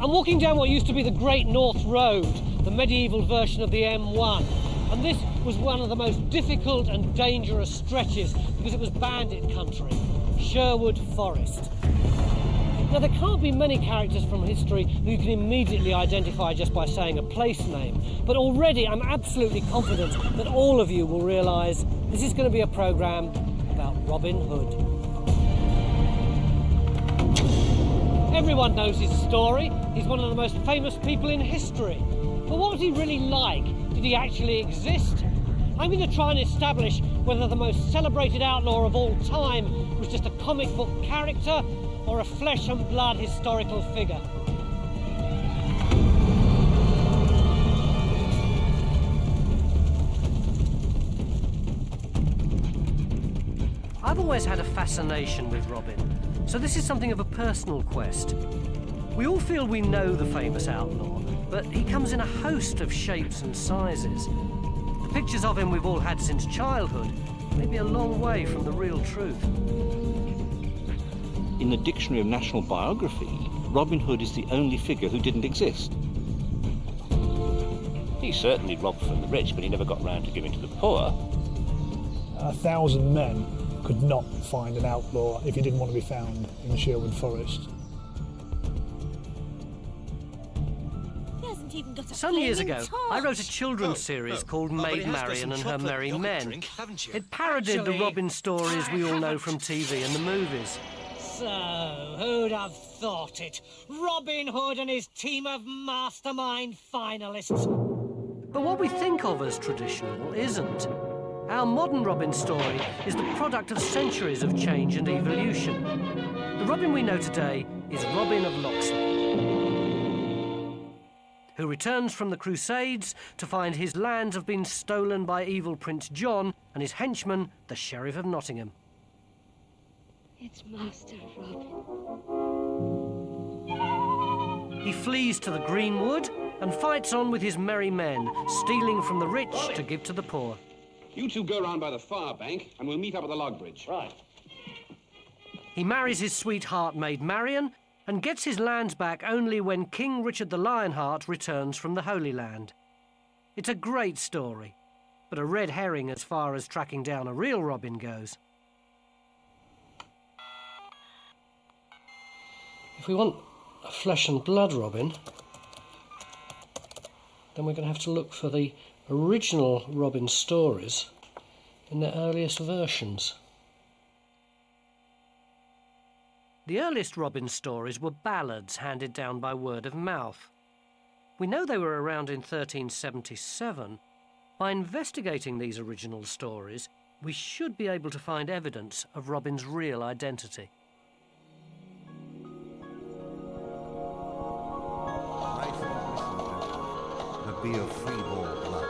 I'm walking down what used to be the Great North Road, the medieval version of the M1. And this was one of the most difficult and dangerous stretches because it was bandit country, Sherwood Forest. Now, there can't be many characters from history who you can immediately identify just by saying a place name, but already I'm absolutely confident that all of you will realise this is going to be a programme about Robin Hood. Everyone knows his story. He's one of the most famous people in history. But what was he really like? Did he actually exist? I'm going to try and establish whether the most celebrated outlaw of all time was just a comic book character or a flesh and blood historical figure. I've always had a fascination with Robin, so this is something of a personal quest. We all feel we know the famous outlaw, but he comes in a host of shapes and sizes. The pictures of him we've all had since childhood may be a long way from the real truth. In the Dictionary of National Biography, Robin Hood is the only figure who didn't exist. He certainly robbed from the rich, but he never got round to giving to the poor. 1,000 men could not find an outlaw if he didn't want to be found in Sherwood Forest. Some years ago, I wrote a children's series called Maid Marian and Her Merry Men. It parodied the Robin stories we all know from TV and the movies. So, who'd have thought it? Robin Hood and his team of mastermind finalists. But what we think of as traditional isn't. Our modern Robin story is the product of centuries of change and evolution. The Robin we know today is Robin of Loxley, who returns from the Crusades to find his lands have been stolen by evil Prince John and his henchman, the Sheriff of Nottingham. It's Master Robin. He flees to the Greenwood and fights on with his merry men, stealing from the rich to give to the poor. You two go round by the far bank and we'll meet up at the log bridge. Right. He marries his sweetheart Maid Marian and gets his lands back only when King Richard the Lionheart returns from the Holy Land. It's a great story, but a red herring as far as tracking down a real Robin goes. If we want a flesh and blood Robin, then we're going to have to look for the original Robin stories in their earliest versions. The earliest Robin stories were ballads handed down by word of mouth. We know they were around in 1377. By investigating these original stories, we should be able to find evidence of Robin's real identity. Be of free-born blood.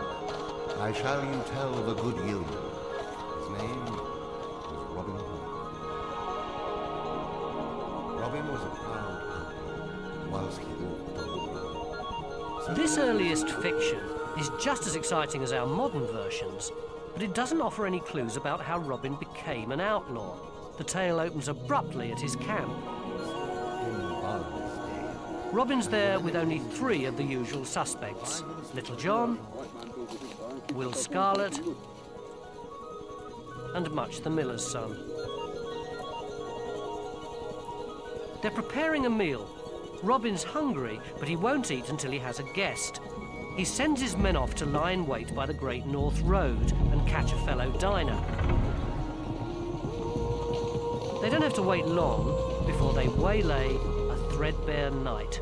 I shall you tell the good yeoman. His name was Robin Hood. Robin was a proud outlaw, whilst he walked the road. This earliest fiction is just as exciting as our modern versions, but it doesn't offer any clues about how Robin became an outlaw. The tale opens abruptly at his camp. Robin's there with only 3 of the usual suspects: Little John, Will Scarlett, and Much the miller's son. They're preparing a meal. Robin's hungry, but he won't eat until he has a guest. He sends his men off to lie in wait by the Great North Road and catch a fellow diner. They don't have to wait long before they waylay a threadbare knight.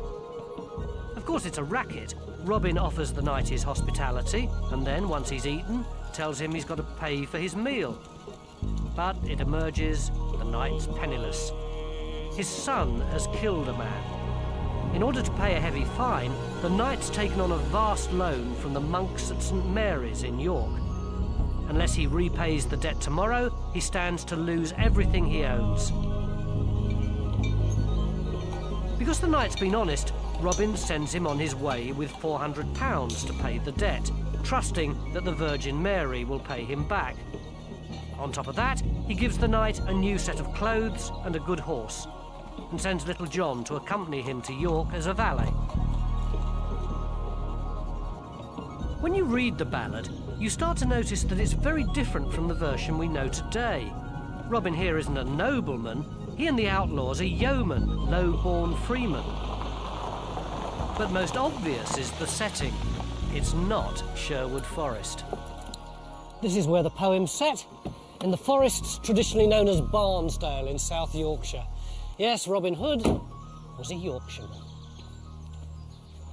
Of course, it's a racket. Robin offers the knight his hospitality, and then, once he's eaten, tells him he's got to pay for his meal. But it emerges the knight's penniless. His son has killed a man. In order to pay a heavy fine, the knight's taken on a vast loan from the monks at St. Mary's in York. Unless he repays the debt tomorrow, he stands to lose everything he owns. Because the knight's been honest, Robin sends him on his way with £400 to pay the debt, trusting that the Virgin Mary will pay him back. On top of that, he gives the knight a new set of clothes and a good horse. and sends little John to accompany him to York as a valet. When you read the ballad, you start to notice that it's very different from the version we know today. Robin here isn't a nobleman. He and the outlaws are yeomen, low-born freemen. But most obvious is the setting. It's not Sherwood Forest. This is where the poem's set, in the forests traditionally known as Barnsdale in South Yorkshire. Yes, Robin Hood was a Yorkshireman.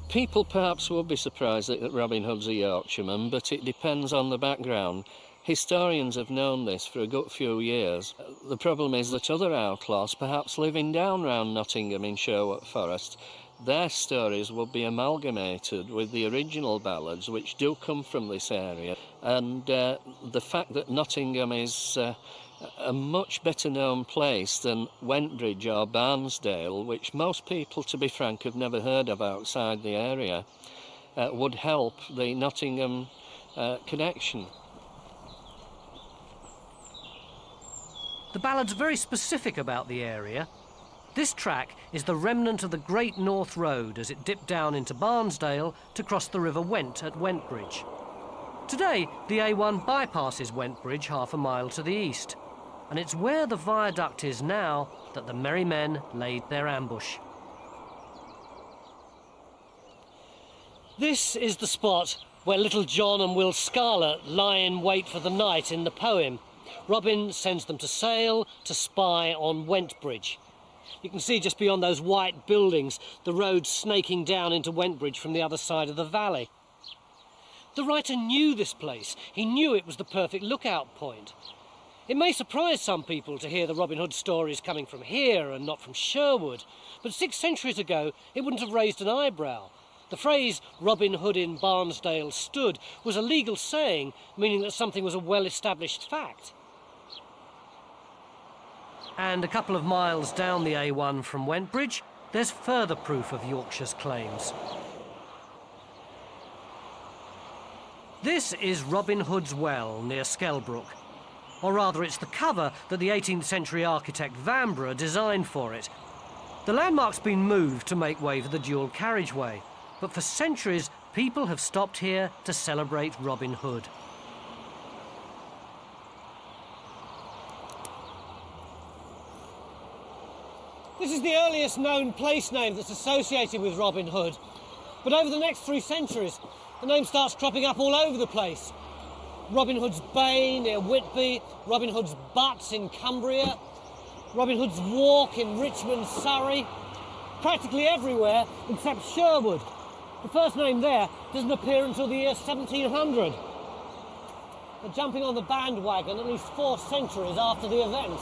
People perhaps would be surprised that Robin Hood's a Yorkshireman, but it depends on the background. Historians have known this for a good few years. The problem is that other outlaws, perhaps living down round Nottingham in Sherwood Forest, their stories would be amalgamated with the original ballads, which do come from this area. And the fact that Nottingham is a much better known place than Wentbridge or Barnsdale, which most people, to be frank, have never heard of outside the area, would help the Nottingham connection. The ballad's very specific about the area. This track is the remnant of the Great North Road as it dipped down into Barnsdale to cross the River Went at Wentbridge. Today, the A1 bypasses Wentbridge half a mile to the east, and it's where the viaduct is now that the merry men laid their ambush. This is the spot where little John and Will Scarlett lie in wait for the night in the poem. Robin sends them to sail to spy on Wentbridge. You can see just beyond those white buildings the road snaking down into Wentbridge from the other side of the valley. The writer knew this place. He knew it was the perfect lookout point. It may surprise some people to hear the Robin Hood stories coming from here and not from Sherwood, but 6 centuries ago it wouldn't have raised an eyebrow. The phrase Robin Hood in Barnsdale stood was a legal saying, meaning that something was a well-established fact. And a couple of miles down the A1 from Wentbridge, there's further proof of Yorkshire's claims. This is Robin Hood's Well near Skelbrook. Or rather, it's the cover that the 18th century architect Vanbrugh designed for it. The landmark's been moved to make way for the dual carriageway, but for centuries people have stopped here to celebrate Robin Hood. This is the earliest known place name that's associated with Robin Hood. But over the next 3 centuries, the name starts cropping up all over the place. Robin Hood's Bay near Whitby, Robin Hood's Butts in Cumbria, Robin Hood's Walk in Richmond, Surrey. Practically everywhere except Sherwood. The first name there doesn't appear until the year 1700. They're jumping on the bandwagon at least 4 centuries after the event.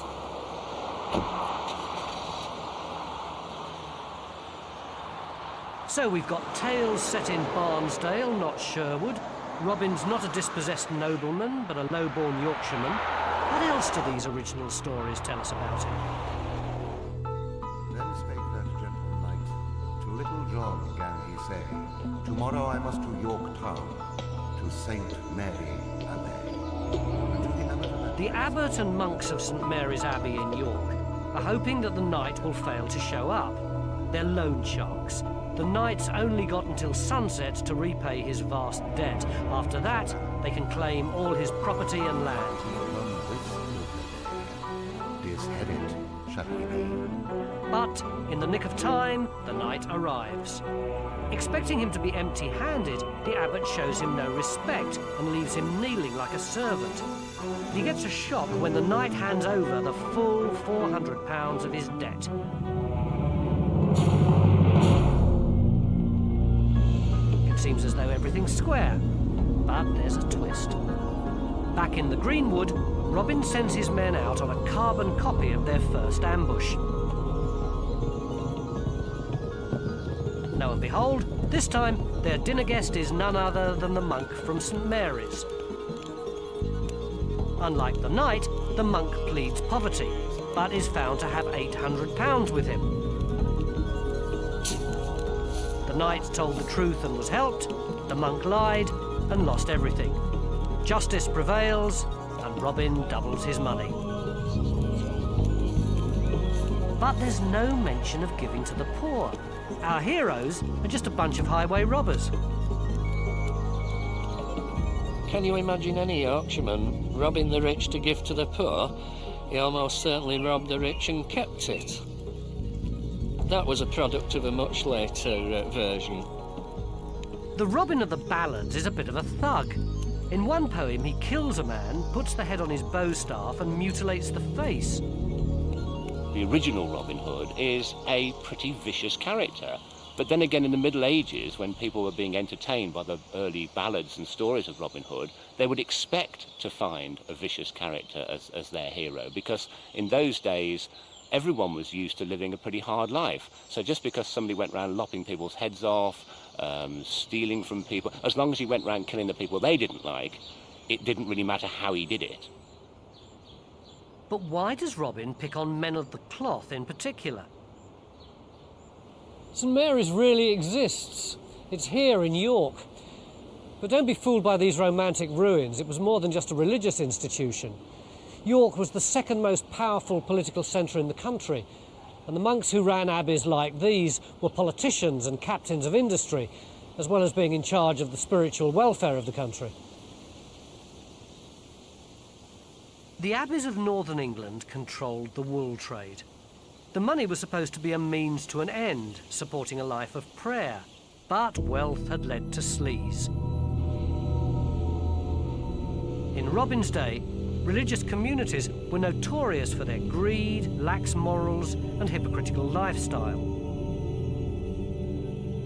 So we've got tales set in Barnsdale, not Sherwood. Robin's not a dispossessed nobleman, but a low-born Yorkshireman. What else do these original stories tell us about him? Then spake that gentle knight, to little John gan he say, tomorrow I must to York town, to Saint Mary Abbey. And to the abbot The abbot and monks of St Mary's Abbey in York are hoping that the knight will fail to show up. They're loan sharks. The knight's only got until sunset to repay his vast debt. After that, they can claim all his property and land. disheaded shall he be. But in the nick of time, the knight arrives. Expecting him to be empty-handed, the abbot shows him no respect and leaves him kneeling like a servant. He gets a shock when the knight hands over the full £400 of his debt. It seems as though everything's square, but there's a twist. Back in the Greenwood, Robin sends his men out on a carbon copy of their first ambush. Lo and behold, this time their dinner guest is none other than the monk from St Mary's. Unlike the knight, the monk pleads poverty, but is found to have £800 with him. The knight told the truth and was helped, the monk lied and lost everything. Justice prevails, and Robin doubles his money. But there's no mention of giving to the poor. Our heroes are just a bunch of highway robbers. Can you imagine any Yorkshireman robbing the rich to give to the poor? He almost certainly robbed the rich and kept it. That was a product of a much later version. The Robin of the ballads is a bit of a thug. In one poem, he kills a man, puts the head on his bow staff and mutilates the face. The original Robin Hood is a pretty vicious character. But then again, in the Middle Ages, when people were being entertained by the early ballads and stories of Robin Hood, they would expect to find a vicious character as their hero, because in those days, everyone was used to living a pretty hard life. So just because somebody went around lopping people's heads off, stealing from people, as long as he went around killing the people they didn't like, it didn't really matter how he did it. But why does Robin pick on men of the cloth in particular? St Mary's really exists. It's here in York. But don't be fooled by these romantic ruins. It was more than just a religious institution. York was the second most powerful political centre in the country, and the monks who ran abbeys like these were politicians and captains of industry, as well as being in charge of the spiritual welfare of the country. The abbeys of northern England controlled the wool trade. The money was supposed to be a means to an end, supporting a life of prayer, but wealth had led to sleaze. In Robin's day, religious communities were notorious for their greed, lax morals, and hypocritical lifestyle.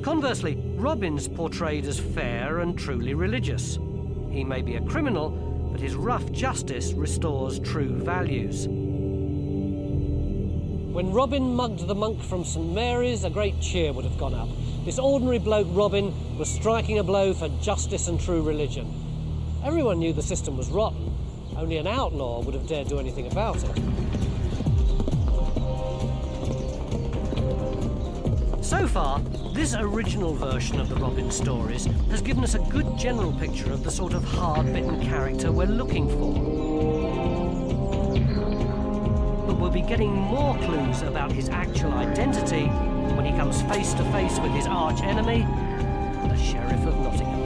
Conversely, Robin's portrayed as fair and truly religious. He may be a criminal, but his rough justice restores true values. When Robin mugged the monk from St Mary's, a great cheer would have gone up. This ordinary bloke Robin was striking a blow for justice and true religion. Everyone knew the system was rotten. Only an outlaw would have dared do anything about it. So far, this original version of the Robin stories has given us a good general picture of the sort of hard-bitten character we're looking for. But we'll be getting more clues about his actual identity when he comes face to face with his arch-enemy, the Sheriff of Nottingham.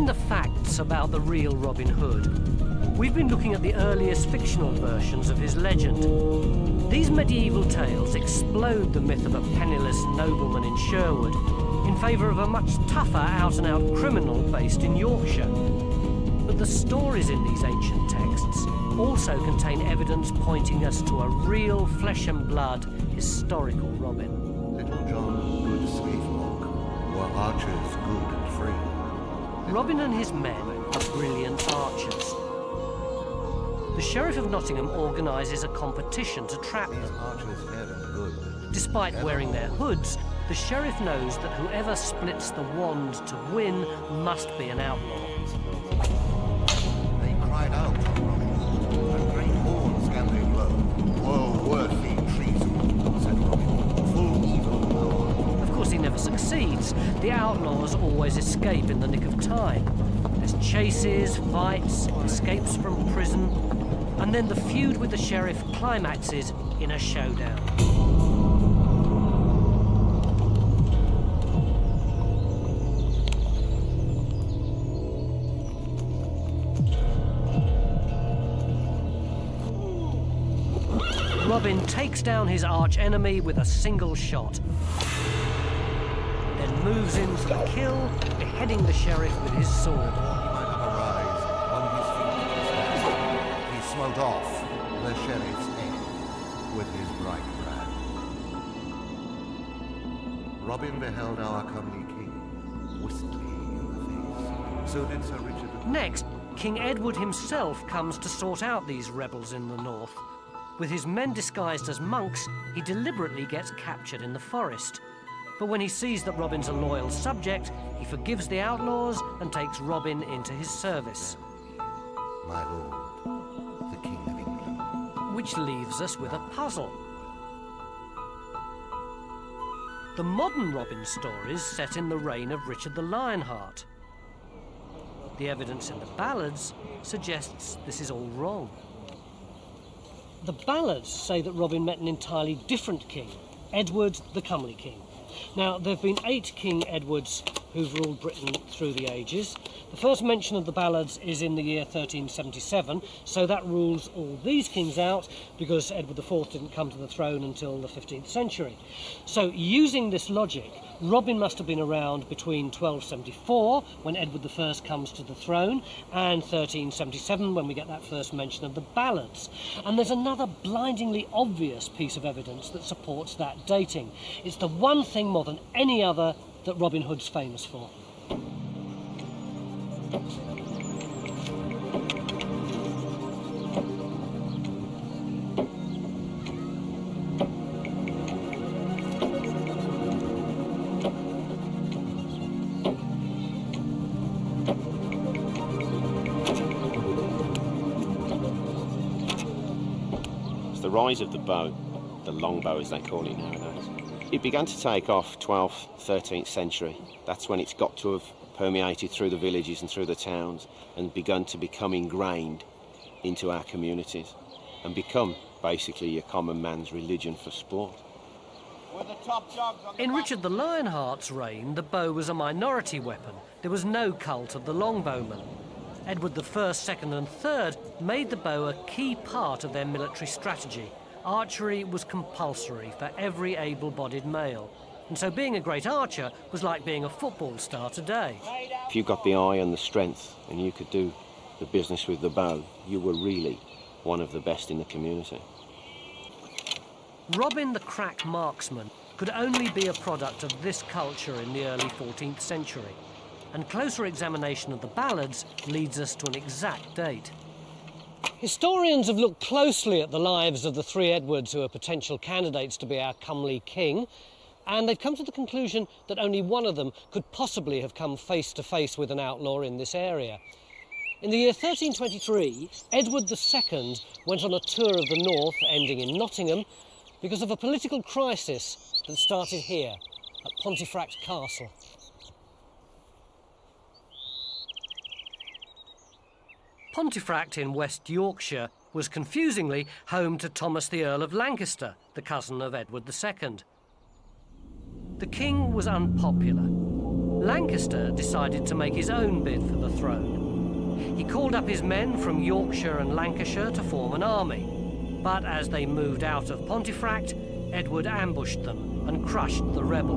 The facts about the real Robin Hood. We've been looking at the earliest fictional versions of his legend. These medieval tales explode the myth of a penniless nobleman in Sherwood in favour of a much tougher out-and-out criminal based in Yorkshire. But the stories in these ancient texts also contain evidence pointing us to a real flesh-and-blood historical Robin. Little John, good slave lock, were archers good and free. Robin and his men are brilliant archers. The Sheriff of Nottingham organises a competition to trap them. Despite wearing their hoods, the Sheriff knows that whoever splits the wand to win must be an outlaw. They cried out on Robin, and great horns gan they blow. Woe worthy treason, said Robin, full evil hour. Of course, he never succeeds. The outlaws always escape in the nick of time. There's chases, fights, escapes from prison, and then the feud with the Sheriff climaxes in a showdown. Robin takes down his arch-enemy with a single shot, then moves in for the kill, beheading the Sheriff with his sword. He might have arise on his feet. He smote off the Sheriff's head with his bright brand. Robin beheld our comely king wistfully in the face. So did Sir Richard. Next, King Edward himself comes to sort out these rebels in the north. With his men disguised as monks, he deliberately gets captured in the forest. But when he sees that Robin's a loyal subject, he forgives the outlaws and takes Robin into his service. My lord, the King of England. Which leaves us with a puzzle. The modern Robin stories set in the reign of Richard the Lionheart. The evidence in the ballads suggests this is all wrong. The ballads say that Robin met an entirely different king, Edward the Comely King. Now, there have been 8 King Edwards who've ruled Britain through the ages. The first mention of the ballads is in the year 1377, so that rules all these kings out because Edward IV didn't come to the throne until the 15th century. So, using this logic, Robin must have been around between 1274, when Edward I comes to the throne, and 1377, when we get that first mention of the ballads. And there's another blindingly obvious piece of evidence that supports that dating. It's the one thing more than any other that Robin Hood's famous for. The rise of the bow, the longbow as they call it nowadays. It began to take off 12th, 13th century. That's when it's got to have permeated through the villages and through the towns and begun to become ingrained into our communities and become basically your common man's religion for sport. In Richard the Lionheart's reign, the bow was a minority weapon. There was no cult of the longbowman. Edward I, II and III made the bow a key part of their military strategy. Archery was compulsory for every able-bodied male. And so being a great archer was like being a football star today. If you got the eye and the strength and you could do the business with the bow, you were really one of the best in the community. Robin the crack marksman could only be a product of this culture in the early 14th century. And closer examination of the ballads leads us to an exact date. Historians have looked closely at the lives of the 3 Edwards who are potential candidates to be our comely king, and they've come to the conclusion that only one of them could possibly have come face to face with an outlaw in this area. In the year 1323, Edward II went on a tour of the north, ending in Nottingham, because of a political crisis that started here, at Pontefract Castle. Pontefract in West Yorkshire was confusingly home to Thomas the Earl of Lancaster, the cousin of Edward II. The king was unpopular. Lancaster decided to make his own bid for the throne. He called up his men from Yorkshire and Lancashire to form an army. But as they moved out of Pontefract, Edward ambushed them and crushed the rebel.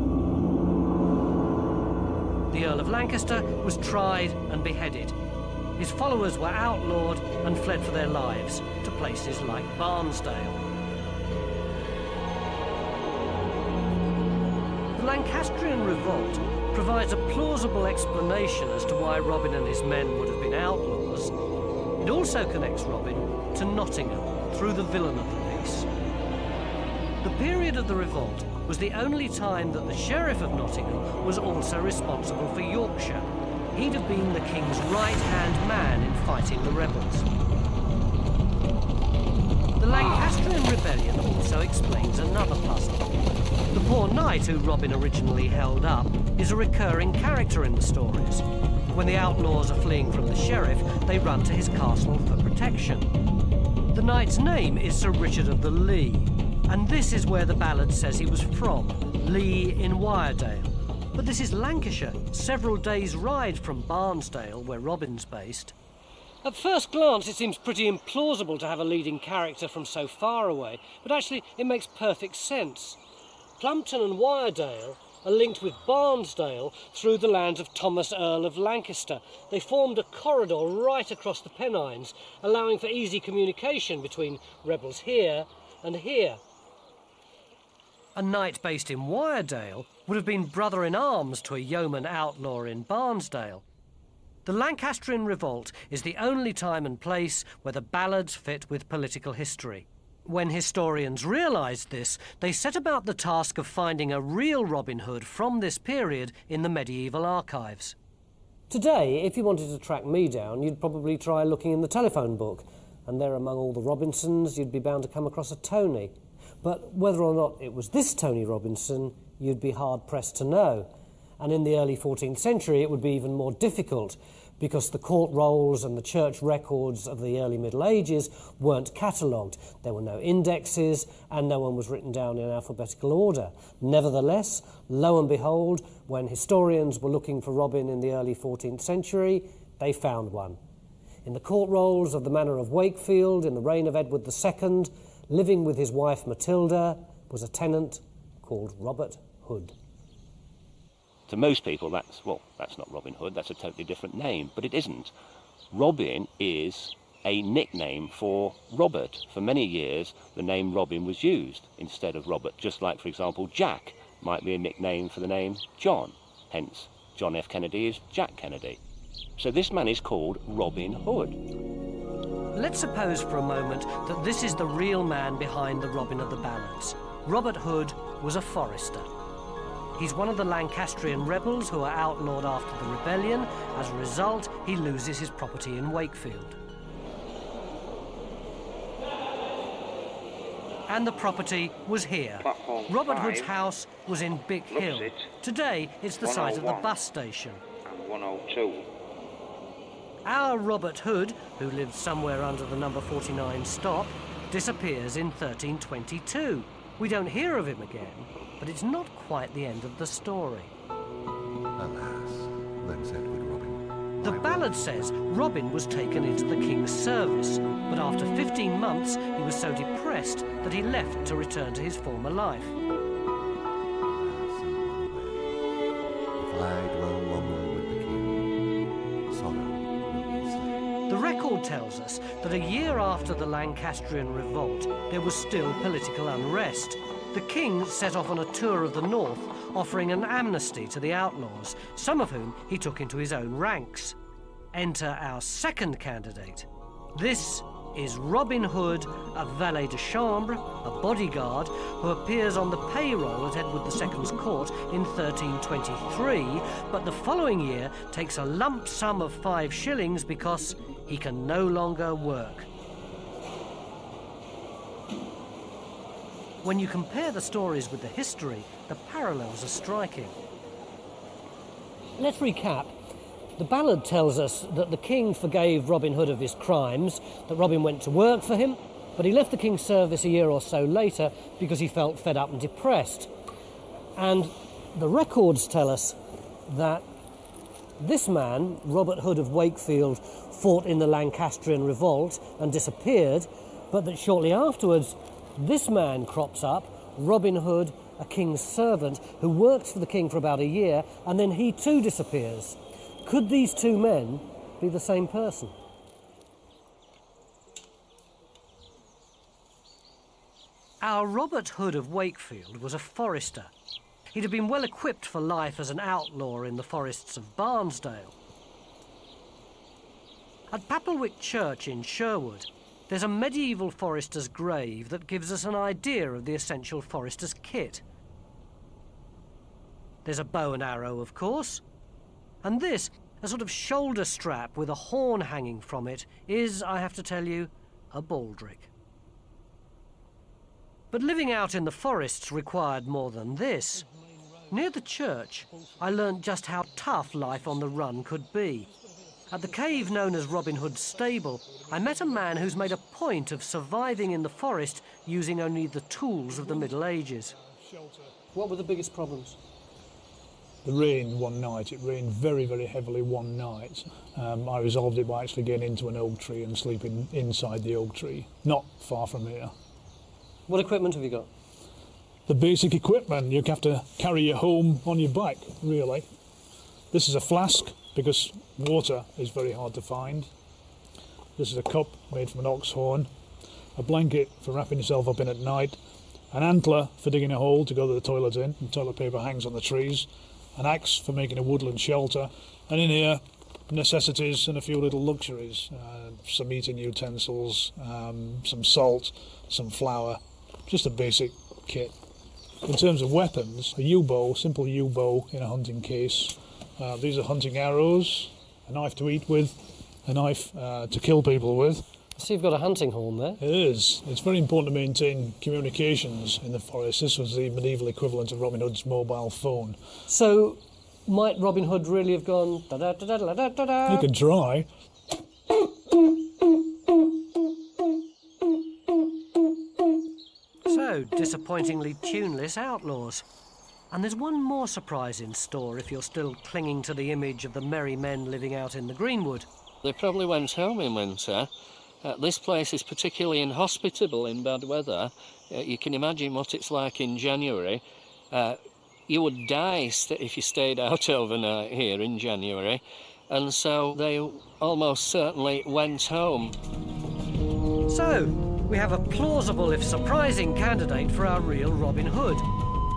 The Earl of Lancaster was tried and beheaded. His followers were outlawed and fled for their lives to places like Barnesdale. The Lancastrian revolt provides a plausible explanation as to why Robin and his men would have been outlaws. It also connects Robin to Nottingham through the villain of the piece. The period of the revolt was the only time that the Sheriff of Nottingham was also responsible for Yorkshire. He'd have been the king's right-hand man in fighting the rebels. The Lancastrian rebellion also explains another puzzle. The poor knight who Robin originally held up is a recurring character in the stories. When the outlaws are fleeing from the sheriff, they run to his castle for protection. The knight's name is Sir Richard of the Lee, and this is where the ballad says he was from, Lee in Wyredale. But this is Lancashire, several days' ride from Barnesdale, where Robin's based. At first glance, it seems pretty implausible to have a leading character from so far away, but actually it makes perfect sense. Plumpton and Wyredale are linked with Barnesdale through the lands of Thomas, Earl of Lancaster. They formed a corridor right across the Pennines, allowing for easy communication between rebels here and here. A knight based in Wyredale would have been brother-in-arms to a yeoman outlaw in Barnesdale. The Lancastrian revolt is the only time and place where the ballads fit with political history. When historians realised this, they set about the task of finding a real Robin Hood from this period in the medieval archives. Today, if you wanted to track me down, you'd probably try looking in the telephone book, and there among all the Robinsons, you'd be bound to come across a Tony. But whether or not it was this Tony Robinson you'd be hard-pressed to know. And in the early 14th century, it would be even more difficult because the court rolls and the church records of the early Middle Ages weren't catalogued. There were no indexes and no one was written down in alphabetical order. Nevertheless, lo and behold, when historians were looking for Robin in the early 14th century, they found one. In the court rolls of the Manor of Wakefield in the reign of Edward II, living with his wife Matilda was a tenant called Robert Hood. To most people, that's not Robin Hood, that's a totally different name, but it isn't. Robin is a nickname for Robert. For many years, the name Robin was used instead of Robert, just like, for example, Jack might be a nickname for the name John, hence John F. Kennedy is Jack Kennedy. So this man is called Robin Hood. Let's suppose for a moment that this is the real man behind the Robin of the ballads. Robert Hood was a forester. He's one of the Lancastrian rebels who are outlawed after the rebellion. As a result, he loses his property in Wakefield. And the property was here. Robert Hood's house was in Bick Hill. Today, it's the site of the bus station. And 102. Our Robert Hood, who lived somewhere under the number 49 stop, disappears in 1322. We don't hear of him again, but it's not quite the end of the story. Alas, then said good Robin. The ballad says Robin was taken into the king's service, but after 15 months he was so depressed that he left to return to his former life. If I dwell longer with the king, sorrow will be slain. The record tells us that a year after the Lancastrian revolt, there was still political unrest. The king set off on a tour of the north, offering an amnesty to the outlaws, some of whom he took into his own ranks. Enter our second candidate. This is Robin Hood, a valet de chambre, a bodyguard, who appears on the payroll at Edward II's court in 1323, but the following year takes a lump sum of 5 shillings because he can no longer work. When you compare the stories with the history, the parallels are striking. Let's recap. The ballad tells us that the king forgave Robin Hood of his crimes, that Robin went to work for him, but he left the king's service a year or so later because he felt fed up and depressed. And the records tell us that this man, Robert Hood of Wakefield, fought in the Lancastrian revolt and disappeared, but that shortly afterwards this man crops up, Robin Hood, a king's servant, who works for the king for about a year, and then he too disappears. Could these two men be the same person? Our Robert Hood of Wakefield was a forester. He'd have been well equipped for life as an outlaw in the forests of Barnesdale. At Papelwick Church in Sherwood, there's a medieval forester's grave that gives us an idea of the essential forester's kit. There's a bow and arrow, of course, and this, a sort of shoulder strap with a horn hanging from it, is, I have to tell you, a baldric. But living out in the forests required more than this. Near the church, I learnt just how tough life on the run could be. At the cave known as Robin Hood's Stable, I met a man who's made a point of surviving in the forest using only the tools of the Middle Ages. What were the biggest problems? The rain one night. It rained very, very heavily one night. I resolved it by actually getting into an oak tree and sleeping inside the oak tree, not far from here. What equipment have you got? The basic equipment. You have to carry your home on your back, really. This is a flask, because water is very hard to find. This is a cup made from an ox horn, a blanket for wrapping yourself up in at night, an antler for digging a hole to go to the toilet in, and toilet paper hangs on the trees, an axe for making a woodland shelter, and in here, necessities and a few little luxuries, some eating utensils, some salt, some flour, just a basic kit. In terms of weapons, a yew bow, simple yew bow in a hunting case. These are hunting arrows, a knife to eat with, a knife to kill people with, So you've got a hunting horn there. It is. It's very important to maintain communications in the forest. This was the medieval equivalent of Robin Hood's mobile phone. So, might Robin Hood really have gone da-da-da-da-da-da-da? You could try. So, disappointingly tuneless outlaws. And there's one more surprise in store if you're still clinging to the image of the merry men living out in the greenwood. They probably went home in winter. This place is particularly inhospitable in bad weather. You can imagine what it's like in January. You would die if you stayed out overnight here in January. And so they almost certainly went home. So, we have a plausible if surprising candidate for our real Robin Hood.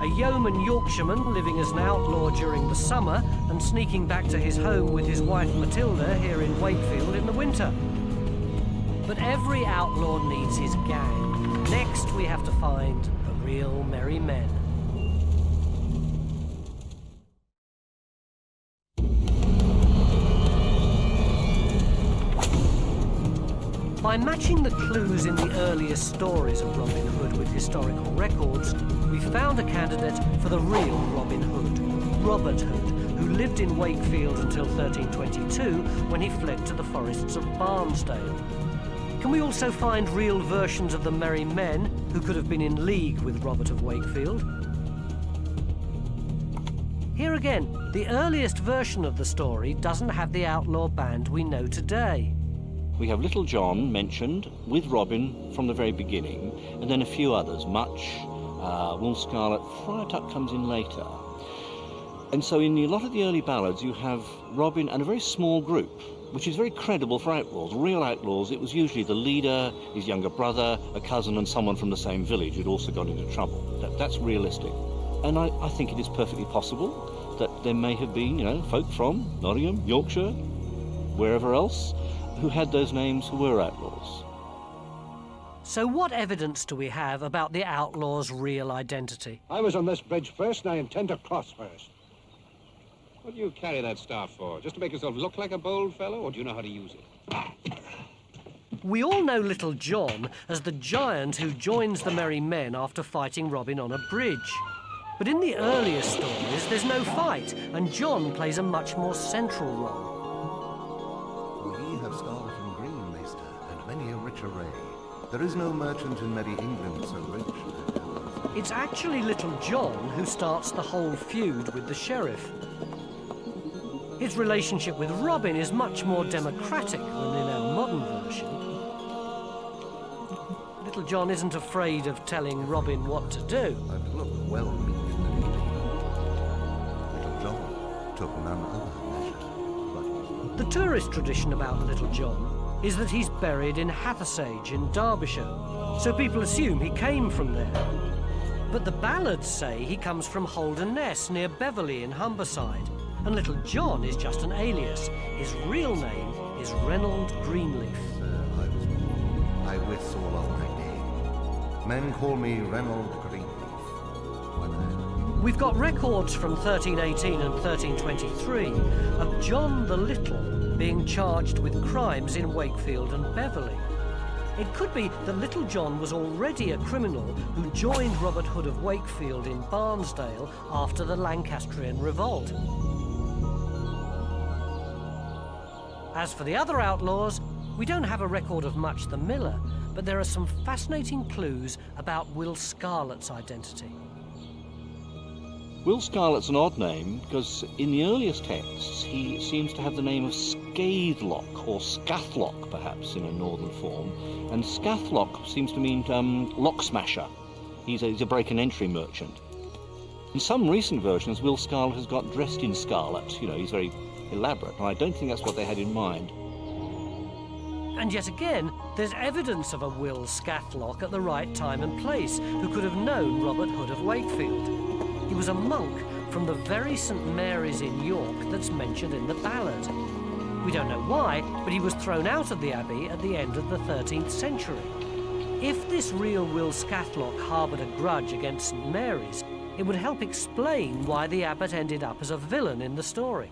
A yeoman Yorkshireman living as an outlaw during the summer and sneaking back to his home with his wife Matilda here in Wakefield in the winter. But every outlaw needs his gang. Next, we have to find the real merry men. By matching the clues in the earliest stories of Robin Hood with historical records, we found a candidate for the real Robin Hood, Robert Hood, who lived in Wakefield until 1322 when he fled to the forests of Barnesdale. Can we also find real versions of the merry men who could have been in league with Robert of Wakefield? Here again, the earliest version of the story doesn't have the outlaw band we know today. We have Little John mentioned with Robin from the very beginning, and then a few others, Much, Will Scarlett, Friar Tuck comes in later. And so in a lot of the early ballads you have Robin and a very small group, which is very credible for outlaws. Real outlaws, it was usually the leader, his younger brother, a cousin and someone from the same village who'd also got into trouble. That's realistic. And I think it is perfectly possible that there may have been, you know, folk from Nottingham, Yorkshire, wherever else, who had those names who were outlaws. So what evidence do we have about the outlaw's real identity? I was on this bridge first and I intend to cross first. What do you carry that staff for? Just to make yourself look like a bold fellow, or do you know how to use it? We all know Little John as the giant who joins the merry men after fighting Robin on a bridge. But in the earliest stories, there's no fight, and John plays a much more central role. We have scarlet and green, Maester, and many a rich array. There is no merchant in merry England so rich. It's actually Little John who starts the whole feud with the sheriff. His relationship with Robin is much more democratic than in our modern version. Little John isn't afraid of telling Robin what to do. I'd look well meek and needy. Little John took none other measures. The tourist tradition about Little John is that he's buried in Hathersage in Derbyshire, so people assume he came from there. But the ballads say he comes from Holderness near Beverley in Humberside, and Little John is just an alias. His real name is Reynold Greenleaf. I whistle of my name. Men call me Reynold Greenleaf. We've got records from 1318 and 1323 of John the Little being charged with crimes in Wakefield and Beverley. It could be that Little John was already a criminal who joined Robert Hood of Wakefield in Barnesdale after the Lancastrian revolt. As for the other outlaws, we don't have a record of Much the Miller, but there are some fascinating clues about Will Scarlett's identity. Will Scarlett's an odd name because in the earliest texts he seems to have the name of Scathelock or Scathlock perhaps in a northern form, and Scathlock seems to mean lock smasher. He's a break and entry merchant. In some recent versions Will Scarlett has got dressed in scarlet, you know, he's very elaborate, and I don't think that's what they had in mind. And yet again, there's evidence of a Will Scathlock at the right time and place who could have known Robert Hood of Wakefield. He was a monk from the very St Mary's in York that's mentioned in the ballad. We don't know why, but he was thrown out of the abbey at the end of the 13th century. If this real Will Scathlock harboured a grudge against St Mary's, it would help explain why the abbot ended up as a villain in the story.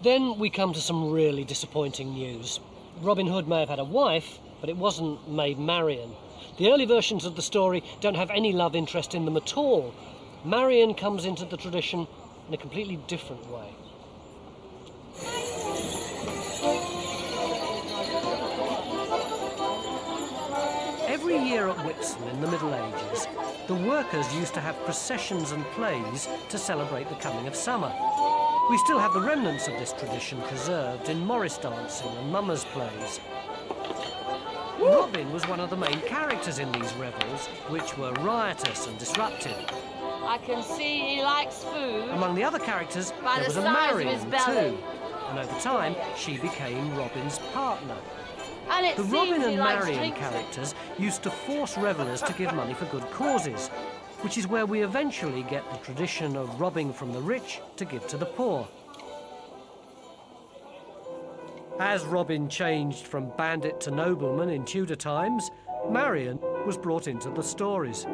Then we come to some really disappointing news. Robin Hood may have had a wife, but it wasn't Maid Marian. The early versions of the story don't have any love interest in them at all. Marian comes into the tradition in a completely different way. Every year at Whitson in the Middle Ages, the workers used to have processions and plays to celebrate the coming of summer. We still have the remnants of this tradition preserved in Morris dancing and mummers' plays. Robin was one of the main characters in these revels, which were riotous and disruptive. I can see he likes food. Among the other characters, there was a Marian too, and over time she became Robin's partner. And the Robin and Marian characters used to force revellers to give money for good causes, which is where we eventually get the tradition of robbing from the rich to give to the poor. As Robin changed from bandit to nobleman in Tudor times, Marian was brought into the stories.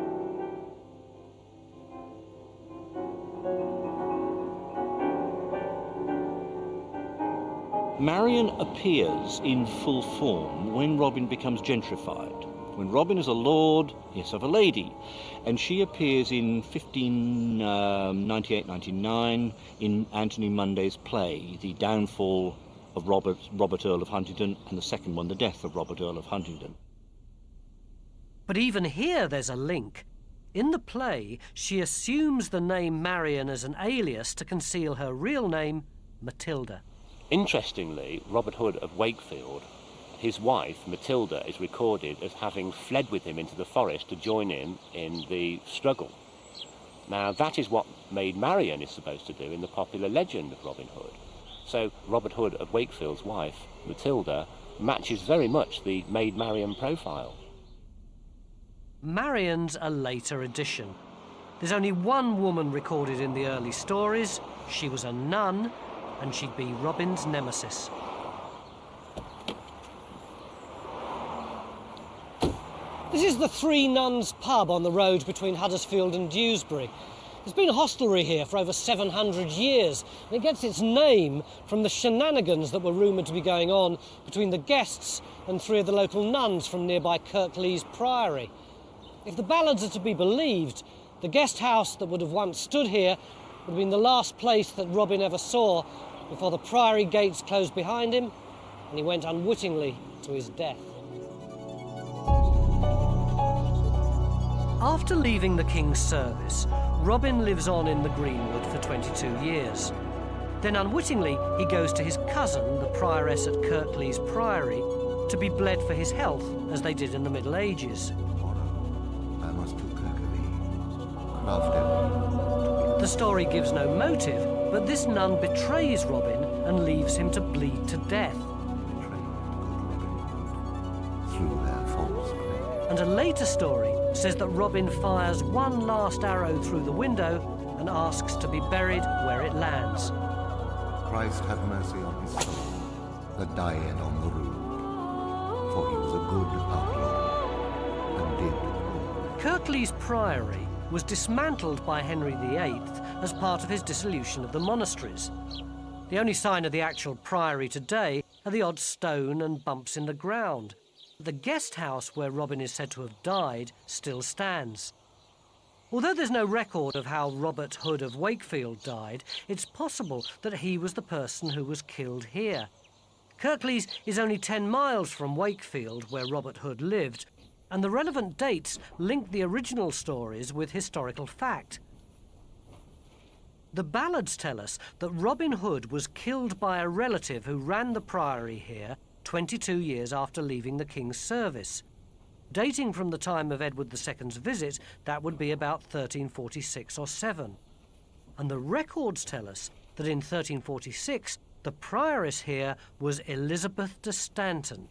Marian appears in full form when Robin becomes gentrified. When Robin is a lord, yes, of a lady, and she appears in 1598-99 in Anthony Munday's play, The Downfall of Robert Earl of Huntingdon, and the second one, The Death of Robert Earl of Huntingdon. But even here there's a link. In the play, she assumes the name Marian as an alias to conceal her real name, Matilda. Interestingly, Robert Hood of Wakefield, his wife, Matilda, is recorded as having fled with him into the forest to join him in the struggle. Now, that is what Maid Marian is supposed to do in the popular legend of Robin Hood. So Robert Hood of Wakefield's wife, Matilda, matches very much the Maid Marian profile. Marian's a later addition. There's only one woman recorded in the early stories. She was a nun, and she'd be Robin's nemesis. This is the Three Nuns pub on the road between Huddersfield and Dewsbury. There's been a hostelry here for over 700 years, and it gets its name from the shenanigans that were rumoured to be going on between the guests and three of the local nuns from nearby Kirklees Priory. If the ballads are to be believed, the guest house that would have once stood here would have been the last place that Robin ever saw before the priory gates closed behind him and he went unwittingly to his death. After leaving the King's service, Robin lives on in the Greenwood for 22 years. Then unwittingly he goes to his cousin, the prioress at Kirklees Priory, to be bled for his health, as they did in the Middle Ages. I must to Kirklees, crafted. The story gives no motive, but this nun betrays Robin and leaves him to bleed to death. Through their false claim. And a later story says that Robin fires one last arrow through the window and asks to be buried where it lands. Christ have mercy on his soul, that died on the rood, for he was a good outlaw, and did good. Kirklees Priory was dismantled by Henry VIII as part of his dissolution of the monasteries. The only sign of the actual priory today are the odd stone and bumps in the ground. The guest house where Robin is said to have died still stands. Although there's no record of how Robert Hood of Wakefield died, it's possible that he was the person who was killed here. Kirklees is only 10 miles from Wakefield, where Robert Hood lived, and the relevant dates link the original stories with historical fact. The ballads tell us that Robin Hood was killed by a relative who ran the priory here 22 years after leaving the King's service. Dating from the time of Edward II's visit, that would be about 1346 or 7. And the records tell us that in 1346, the prioress here was Elizabeth de Stanton,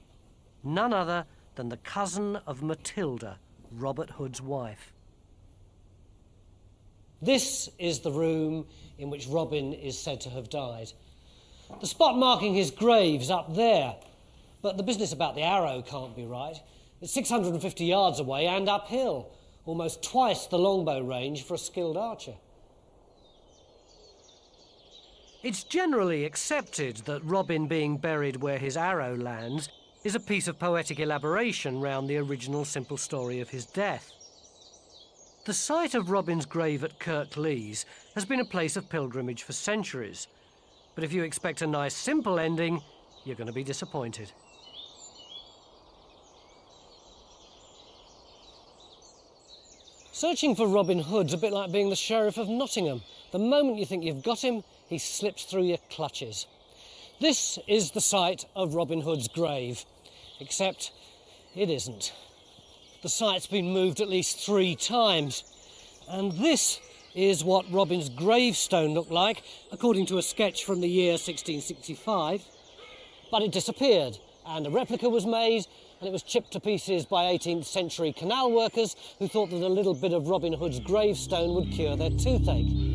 none other than the cousin of Matilda, Robert Hood's wife. This is the room in which Robin is said to have died. The spot marking his grave's up there, but the business about the arrow can't be right. It's 650 yards away and uphill, almost twice the Longbow range for a skilled archer. It's generally accepted that Robin being buried where his arrow lands is a piece of poetic elaboration round the original simple story of his death. The site of Robin's grave at Kirklees has been a place of pilgrimage for centuries, but if you expect a nice simple ending, you're going to be disappointed. Searching for Robin Hood's a bit like being the Sheriff of Nottingham. The moment you think you've got him, he slips through your clutches. This is the site of Robin Hood's grave, except it isn't. The site's been moved at least 3 times, and this is what Robin's gravestone looked like, according to a sketch from the year 1665. But it disappeared, and a replica was made, and it was chipped to pieces by 18th century canal workers who thought that a little bit of Robin Hood's gravestone would cure their toothache.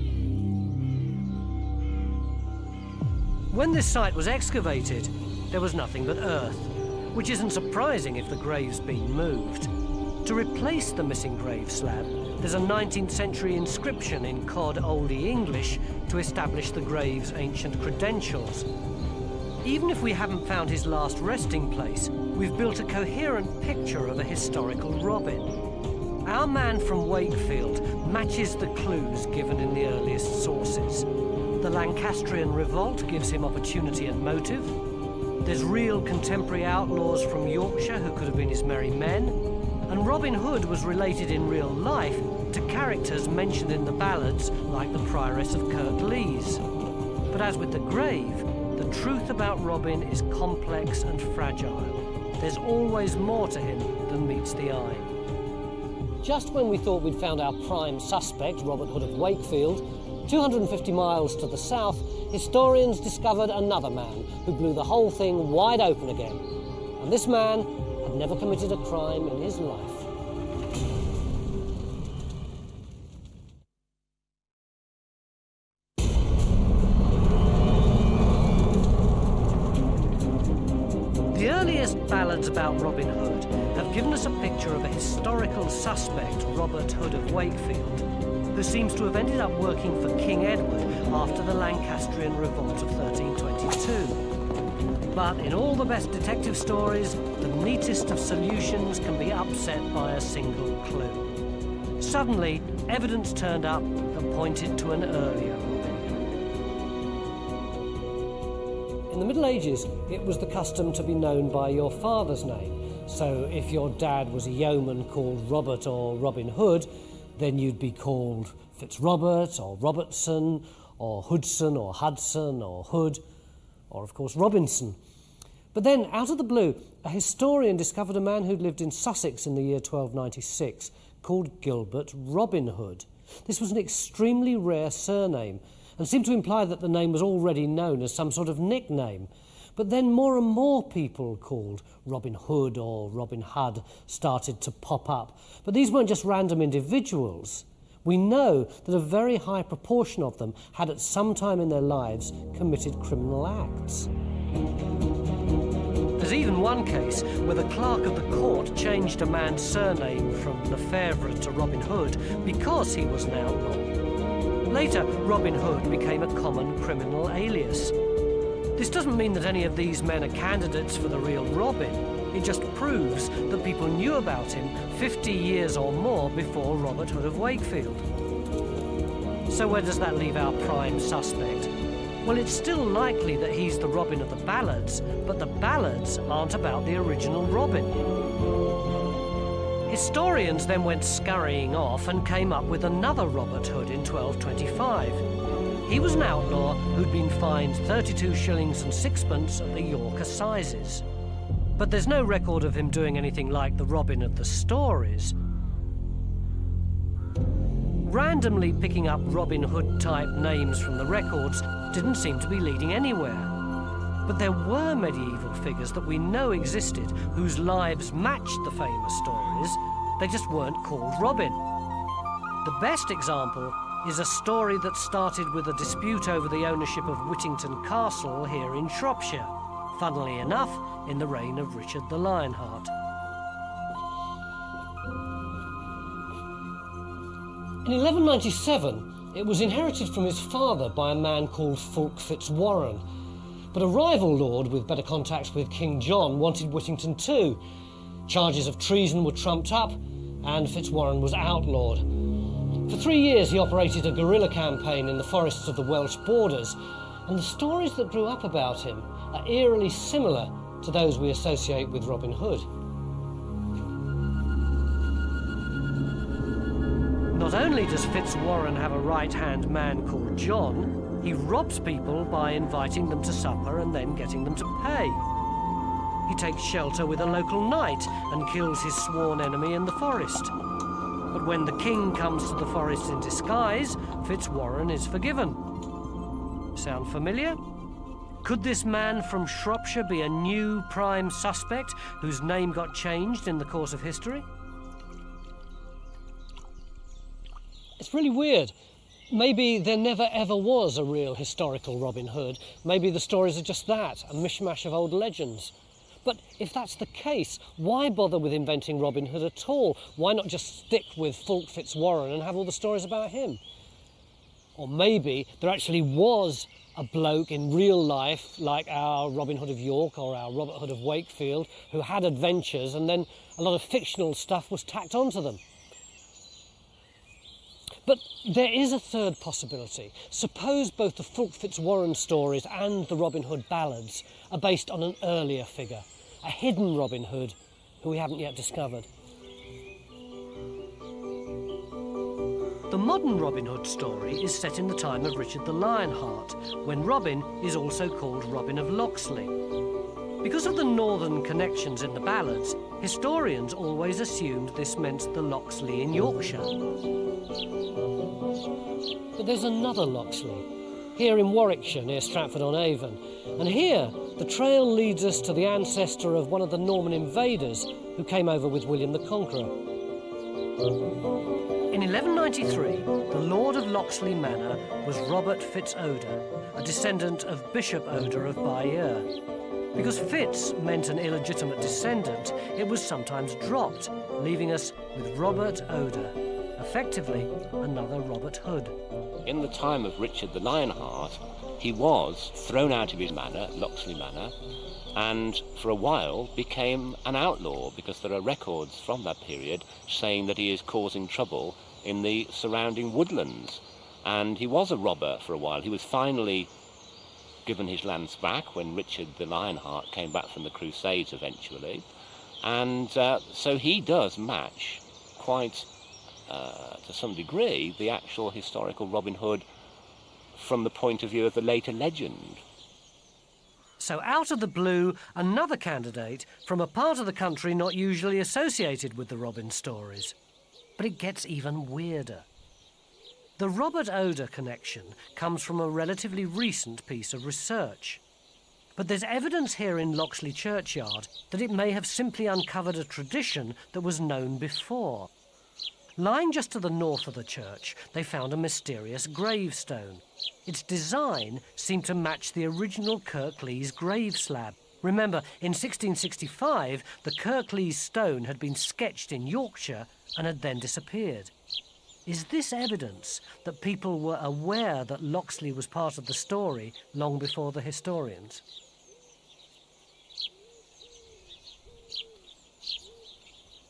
When this site was excavated, there was nothing but earth, which isn't surprising if the grave's been moved. To replace the missing grave slab, there's a 19th century inscription in Cod Oldie English to establish the grave's ancient credentials. Even if we haven't found his last resting place, we've built a coherent picture of a historical Robin. Our man from Wakefield matches the clues given in the earliest sources. The Lancastrian revolt gives him opportunity and motive. There's real contemporary outlaws from Yorkshire who could have been his merry men. And Robin Hood was related in real life to characters mentioned in the ballads like the Prioress of Kirklees. But as with the grave, the truth about Robin is complex and fragile. There's always more to him than meets the eye. Just when we thought we'd found our prime suspect, Robin Hood of Wakefield, 250 miles to the south, historians discovered another man who blew the whole thing wide open again. And this man had never committed a crime in his life. The earliest ballads about Robin Hood have given us a picture of a historical suspect, Robert Hood of Wakefield, who seems to have ended up working for King Edward after the Lancastrian revolt of 1322. But in all the best detective stories, the neatest of solutions can be upset by a single clue. Suddenly, evidence turned up that pointed to an earlier Robin. In the Middle Ages, it was the custom to be known by your father's name. So if your dad was a yeoman called Robert or Robin Hood, then you'd be called Fitzrobert or Robertson or Hoodson or Hudson or Hood or, of course, Robinson. But then, out of the blue, a historian discovered a man who'd lived in Sussex in the year 1296 called Gilbert Robin Hood. This was an extremely rare surname and seemed to imply that the name was already known as some sort of nickname. But then more and more people called Robin Hood or Robin Hood started to pop up. But these weren't just random individuals. We know that a very high proportion of them had at some time in their lives committed criminal acts. There's even one case where the clerk of the court changed a man's surname from Lefebvre to Robin Hood because he was an outlaw. Later, Robin Hood became a common criminal alias. This doesn't mean that any of these men are candidates for the real Robin. It just proves that people knew about him 50 years or more before Robert Hood of Wakefield. So where does that leave our prime suspect? Well, it's still likely that he's the Robin of the ballads, but the ballads aren't about the original Robin. Historians then went scurrying off and came up with another Robert Hood in 1225. He was an outlaw who'd been fined 32 shillings and sixpence at the York Assizes. But there's no record of him doing anything like the Robin of the stories. Randomly picking up Robin Hood-type names from the records didn't seem to be leading anywhere. But there were medieval figures that we know existed whose lives matched the famous stories. They just weren't called Robin. The best example is a story that started with a dispute over the ownership of Whittington Castle here in Shropshire, funnily enough, in the reign of Richard the Lionheart. In 1197, It was inherited from his father by a man called Fulk Fezwarren, but a rival lord with better contacts with King John wanted Whittington too. Charges of treason were trumped up and Fezwarren was outlawed. For 3 years he operated a guerrilla campaign in the forests of the Welsh borders, and the stories that grew up about him are eerily similar to those we associate with Robin Hood. Not only does Fezwarren have a right-hand man called John, he robs people by inviting them to supper and then getting them to pay. He takes shelter with a local knight and kills his sworn enemy in the forest. But when the king comes to the forest in disguise, Fezwarren is forgiven. Sound familiar? Could this man from Shropshire be a new prime suspect whose name got changed in the course of history? It's really weird. Maybe there never ever was a real historical Robin Hood. Maybe the stories are just that, a mishmash of old legends. But if that's the case, why bother with inventing Robin Hood at all? Why not just stick with Fulk Fezwarren and have all the stories about him? Or maybe there actually was a bloke in real life, like our Robin Hood of York or our Robert Hood of Wakefield, who had adventures and then a lot of fictional stuff was tacked onto them. But there is a third possibility. Suppose both the Fulk Fezwarren stories and the Robin Hood ballads are based on an earlier figure, a hidden Robin Hood who we haven't yet discovered. The modern Robin Hood story is set in the time of Richard the Lionheart, when Robin is also called Robin of Loxley. Because of the northern connections in the ballads, historians always assumed this meant the Loxley in Yorkshire. But there's another Loxley, here in Warwickshire near Stratford-on-Avon. And here, the trail leads us to the ancestor of one of the Norman invaders who came over with William the Conqueror. In 1193, the Lord of Loxley Manor was Robert Fitzoder, a descendant of Bishop Oder of Bayeux. Because Fitz meant an illegitimate descendant, it was sometimes dropped, leaving us with Robert Oder, effectively another Robert Hood. In the time of Richard the Lionheart, he was thrown out of his manor, Loxley Manor, and for a while became an outlaw, because there are records from that period saying that he is causing trouble in the surrounding woodlands. And he was a robber for a while. He was finally given his lands back when Richard the Lionheart came back from the Crusades eventually. And so he does match quite, to some degree, the actual historical Robin Hood from the point of view of the later legend. So out of the blue, another candidate from a part of the country not usually associated with the Robin stories. But it gets even weirder. The Robert Oder connection comes from a relatively recent piece of research. But there's evidence here in Loxley churchyard that it may have simply uncovered a tradition that was known before. Lying just to the north of the church, they found a mysterious gravestone. Its design seemed to match the original Kirklees grave slab. Remember, in 1665, the Kirklees stone had been sketched in Yorkshire and had then disappeared. Is this evidence that people were aware that Loxley was part of the story long before the historians?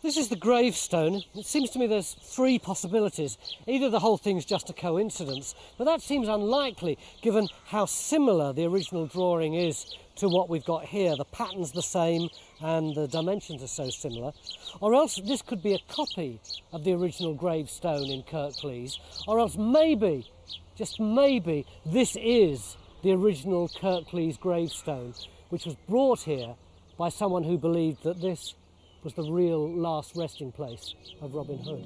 This is the gravestone. It seems to me there's three possibilities. Either the whole thing's just a coincidence, but that seems unlikely given how similar the original drawing is to what we've got here. The pattern's the same and the dimensions are so similar. Or else this could be a copy of the original gravestone in Kirklees. Or else maybe, just maybe, this is the original Kirklees gravestone, which was brought here by someone who believed that this was the real last resting place of Robin Hood.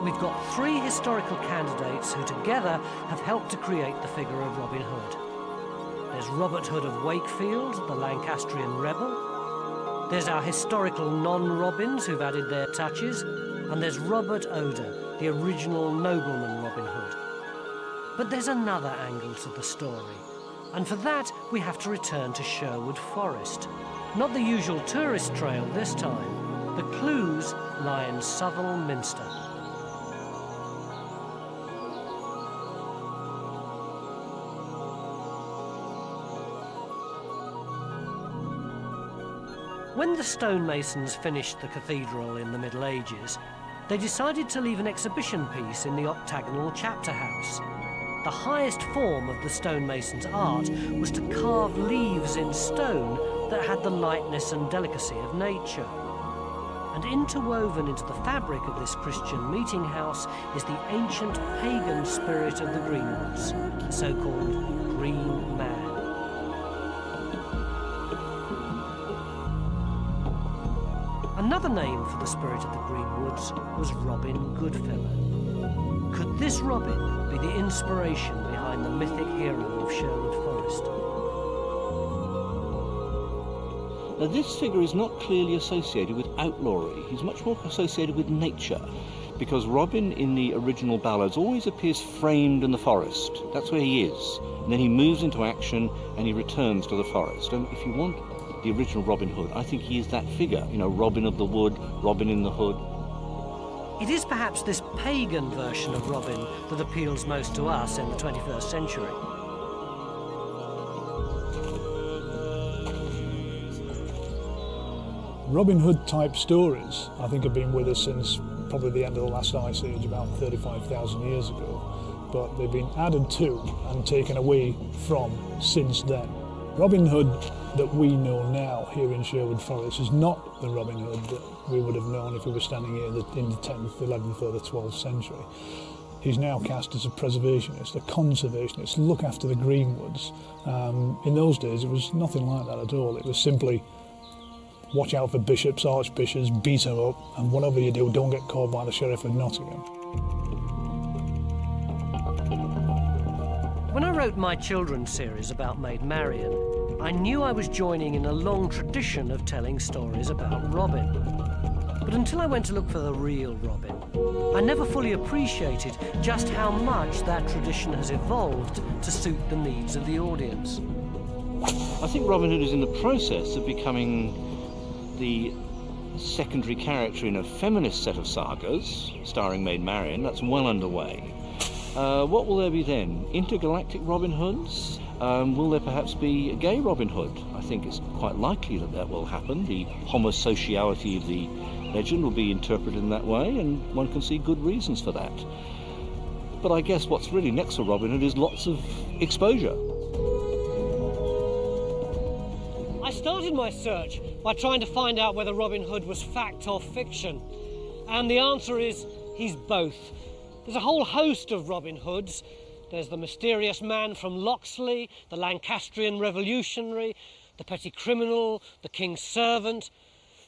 We've got three historical candidates who together have helped to create the figure of Robin Hood. There's Robert Hood of Wakefield, the Lancastrian rebel. There's our historical non-Robins who've added their touches. And there's Robert Oder, the original nobleman Robin Hood. But there's another angle to the story. And for that, we have to return to Sherwood Forest. Not the usual tourist trail this time, The clues lie in Southwell Minster. When the stonemasons finished the cathedral in the Middle Ages, they decided to leave an exhibition piece in the octagonal chapter house. The highest form of the stonemason's art was to carve leaves in stone that had the lightness and delicacy of nature. And interwoven into the fabric of this Christian meeting house is the ancient pagan spirit of the greenwoods, the so-called Green Man. Another name for the spirit of the greenwoods was Robin Goodfellow. Could this Robin be the inspiration behind the mythic hero of Sherwood Forest? Now, this figure is not clearly associated with outlawry. He's much more associated with nature, because Robin in the original ballads always appears framed in the forest. That's where he is. And then he moves into action and he returns to the forest. And if you want the original Robin Hood, I think he is that figure, you know, Robin of the Wood, Robin in the Hood. It is perhaps this pagan version of Robin that appeals most to us in the 21st century. Robin Hood type stories, I think, have been with us since probably the end of the last ice age, about 35,000 years ago. But they've been added to and taken away from since then. Robin Hood that we know now here in Sherwood Forest is not the Robin Hood that we would have known if we were standing here in the 10th, 11th or the 12th century. He's now cast as a preservationist, a conservationist, look after the greenwoods. In those days it was nothing like that at all. It was simply watch out for bishops, archbishops, beat them up, and whatever you do, don't get caught by the Sheriff of Nottingham. When I wrote my children's series about Maid Marian, I knew I was joining in a long tradition of telling stories about Robin. But until I went to look for the real Robin, I never fully appreciated just how much that tradition has evolved to suit the needs of the audience. I think Robin Hood is in the process of becoming the secondary character in a feminist set of sagas starring Maid Marian. That's well underway. What will there be then? Intergalactic Robin Hoods? Will there perhaps be a gay Robin Hood? I think it's quite likely that that will happen. The homosexuality of the legend will be interpreted in that way, and one can see good reasons for that. But I guess what's really next for Robin Hood is lots of exposure. I started my search by trying to find out whether Robin Hood was fact or fiction. And the answer is he's both. There's a whole host of Robin Hoods. There's the mysterious man from Loxley, the Lancastrian revolutionary, the petty criminal, the king's servant,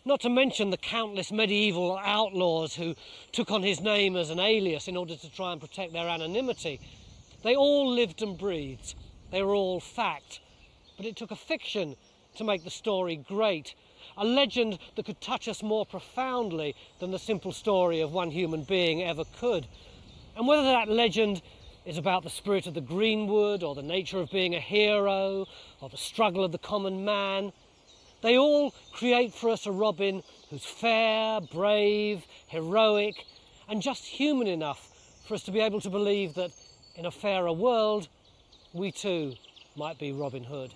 not to mention the countless medieval outlaws who took on his name as an alias in order to try and protect their anonymity. They all lived and breathed. They were all fact. But it took a fiction to make the story great, a legend that could touch us more profoundly than the simple story of one human being ever could. And whether that legend is about the spirit of the greenwood, or the nature of being a hero, or the struggle of the common man, they all create for us a Robin who's fair, brave, heroic, and just human enough for us to be able to believe that in a fairer world, we too might be Robin Hood.